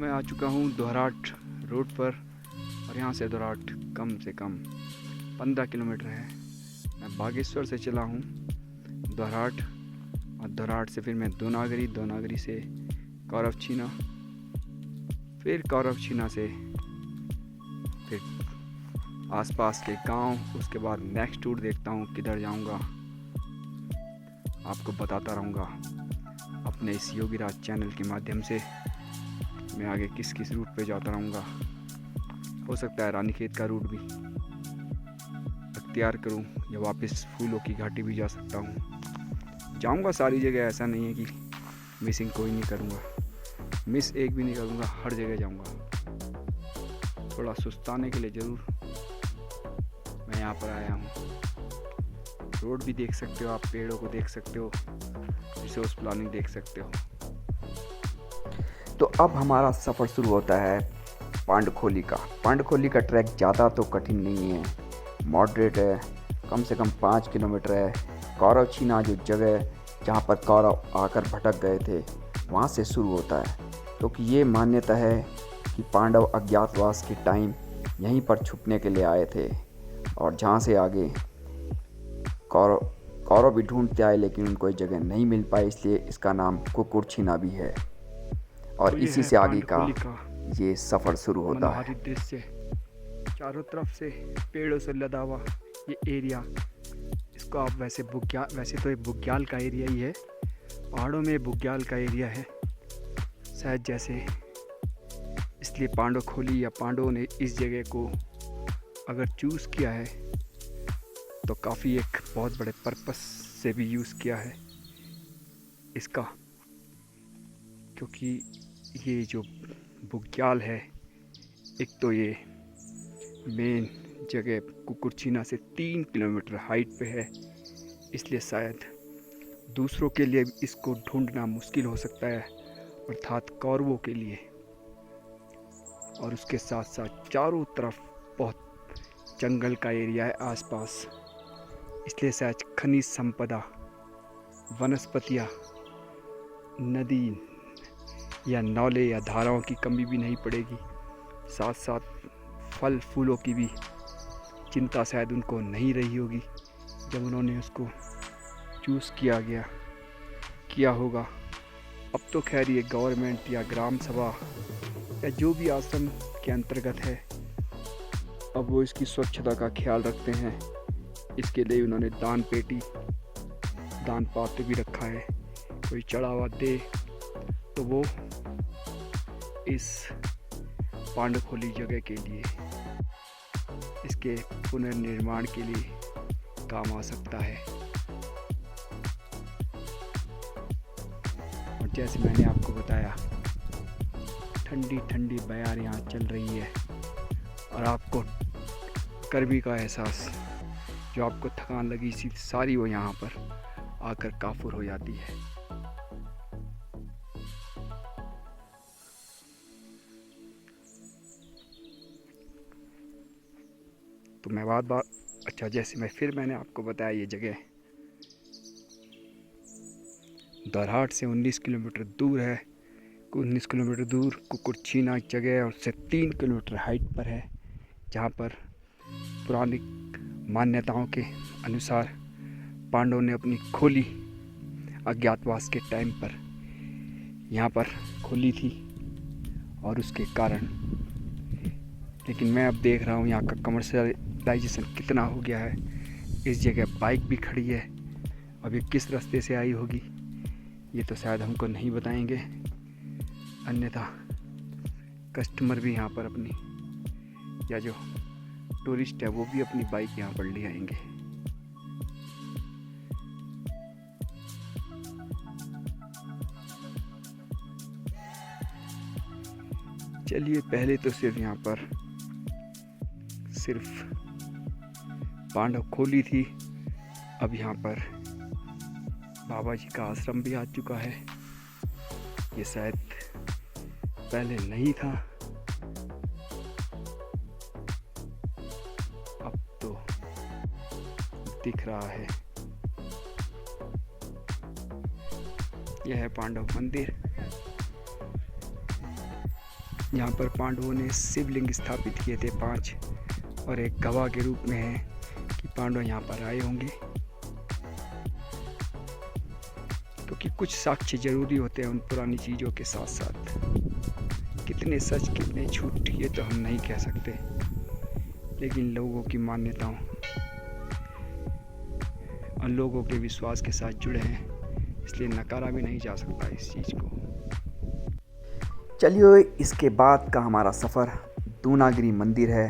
मैं आ चुका हूँ दोहराट रोड पर और यहाँ से दोहराट कम से कम 15 किलोमीटर है। मैं बागेश्वर से चला हूँ दोहराट और दोहराट से फिर मैं दोनागरी से कौरवछीना, फिर कौरवछीना से फिर आसपास के गांव, उसके बाद नेक्स्ट टूर देखता हूँ किधर जाऊँगा, आपको बताता रहूँगा अपने इस योगीराज चैनल के माध्यम से। मैं आगे किस किस रूट पे जाता रहूँगा, हो सकता है रानीखेत का रूट भी अख्तियार करूँ या वापस फूलों की घाटी भी जा सकता हूँ। जाऊँगा सारी जगह, ऐसा नहीं है कि मिसिंग कोई नहीं करूँगा, मिस एक भी नहीं करूँगा, हर जगह जाऊँगा। थोड़ा सुस्ताने के लिए ज़रूर मैं यहाँ पर आया हूँ। रोड भी देख सकते हो आप, पेड़ों को देख सकते हो, रिसोर्स प्लानिंग देख सकते हो। तो अब हमारा सफ़र शुरू होता है पांडखोली का। पांडखोली का ट्रैक ज़्यादा तो कठिन नहीं है, मॉडरेट है, कम से कम 5 किलोमीटर है। कौरवछीना जो जगह जहाँ पर कौरव आकर भटक गए थे, वहाँ से शुरू होता है। क्योंकि ये मान्यता है कि पांडव अज्ञातवास के टाइम यहीं पर छुपने के लिए आए थे और जहाँ से आगे कौरव भी ढूंढते आए, लेकिन उनको ये जगह नहीं मिल पाई, इसलिए इसका नाम कुकुरछीना भी है। और तो ये इसी है से आगे का ये सफ़र शुरू होता है। मनोहारी दृश्य, चारों तरफ से पेड़ों से लदा हुआ ये एरिया। इसको आप वैसे तो ये बुग्याल का एरिया ही है, पहाड़ों में बुग्याल का एरिया है शायद, जैसे इसलिए पांडवखोली या पांडवों ने इस जगह को अगर चूज़ किया है तो काफ़ी एक बहुत बड़े पर्पस से भी यूज़ किया है इसका। क्योंकि ये जो बुग्याल है, एक तो ये मेन जगह कुकुरछीना से 3 किलोमीटर हाइट पे है, इसलिए शायद दूसरों के लिए इसको ढूंढना मुश्किल हो सकता है, अर्थात कौरवों के लिए। और उसके साथ साथ चारों तरफ बहुत जंगल का एरिया है आसपास, इसलिए शायद खनिज संपदा, वनस्पतियाँ, नदी या नाले या धाराओं की कमी भी नहीं पड़ेगी। साथ साथ फल फूलों की भी चिंता शायद उनको नहीं रही होगी जब उन्होंने उसको चूज़ किया होगा। अब तो खैर ये गवर्नमेंट या ग्राम सभा या जो भी आश्रम के अंतर्गत है, अब वो इसकी स्वच्छता का ख्याल रखते हैं। इसके लिए उन्होंने दान पात्र भी रखा है, कोई चढ़ावा दे तो वो इस पांडवखोली जगह के लिए, इसके पुनर्निर्माण के लिए काम आ सकता है। और जैसे मैंने आपको बताया, ठंडी ठंडी बयार यहाँ चल रही है और आपको गर्मी का एहसास, जो आपको थकान लगी सी सारी, वो यहाँ पर आकर काफुर हो जाती है। तो मैं अच्छा, जैसे मैंने आपको बताया, ये जगह दोरहाट से 19 किलोमीटर दूर है। 19 किलोमीटर दूर कुकुरछीना जगह, और उससे 3 किलोमीटर हाइट पर है, जहाँ पर पुरानी मान्यताओं के अनुसार पांडवों ने अपनी खोली अज्ञातवास के टाइम पर यहाँ पर खोली थी, और उसके कारण, लेकिन मैं अब देख रहा हूँ यहाँ का कमर्शलाइजेशन कितना हो गया है। इस जगह बाइक भी खड़ी है, अब ये किस रास्ते से आई होगी ये तो शायद हमको नहीं बताएंगे, अन्यथा कस्टमर भी यहाँ पर अपनी, या जो टूरिस्ट है वो भी अपनी बाइक यहाँ पर ले आएंगे। चलिए, पहले तो सिर्फ यहाँ पर पांडवखोली थी, अब यहाँ पर बाबा जी का आश्रम भी आ चुका है। ये शायद पहले नहीं था, अब तो दिख रहा है। यह है पांडव मंदिर। जहाँ पर पांडवों ने शिवलिंग स्थापित किए थे 5, और एक गवाह के रूप में है कि पांडव यहाँ पर आए होंगे, क्योंकि कुछ साक्ष्य जरूरी होते हैं उन पुरानी चीज़ों के साथ साथ। कितने सच कितने झूठ ये तो हम नहीं कह सकते, लेकिन लोगों की मान्यताओं और लोगों के विश्वास के साथ जुड़े हैं, इसलिए नकारा भी नहीं जा सकता इस चीज़ को। चलिए, इसके बाद का हमारा सफ़र दूनागिरी मंदिर है,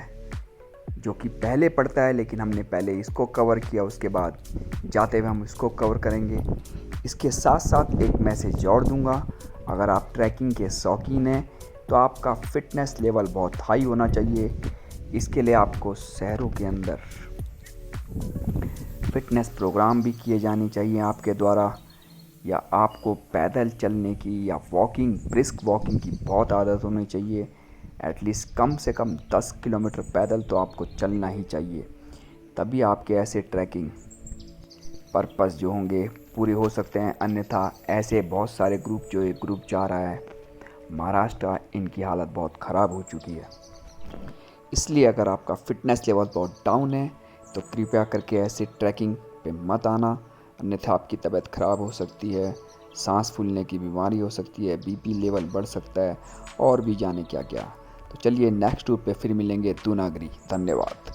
जो कि पहले पड़ता है, लेकिन हमने पहले इसको कवर किया, उसके बाद जाते हुए हम इसको कवर करेंगे। इसके साथ साथ एक मैसेज और दूंगा, अगर आप ट्रैकिंग के शौकीन हैं तो आपका फ़िटनेस लेवल बहुत हाई होना चाहिए। इसके लिए आपको शहरों के अंदर फ़िटनेस प्रोग्राम भी किए जाने चाहिए आपके द्वारा, या आपको पैदल चलने की या वॉकिंग, ब्रिस्क वॉकिंग की बहुत आदत होनी चाहिए। एटलीस्ट कम से कम 10 किलोमीटर पैदल तो आपको चलना ही चाहिए, तभी आपके ऐसे ट्रैकिंग पर्पस जो होंगे पूरे हो सकते हैं। अन्यथा ऐसे बहुत सारे ग्रुप, जो एक ग्रुप जा रहा है महाराष्ट्र, इनकी हालत बहुत ख़राब हो चुकी है। इसलिए अगर आपका फ़िटनेस लेवल बहुत डाउन है तो कृपया करके ऐसे ट्रैकिंग पे मत आना, अन्यथा आपकी तबीयत ख़राब हो सकती है, सांस फूलने की बीमारी हो सकती है, बीपी लेवल बढ़ सकता है, और भी जाने क्या क्या। तो चलिए नेक्स्ट टूर पे फिर मिलेंगे दूनागिरी। धन्यवाद।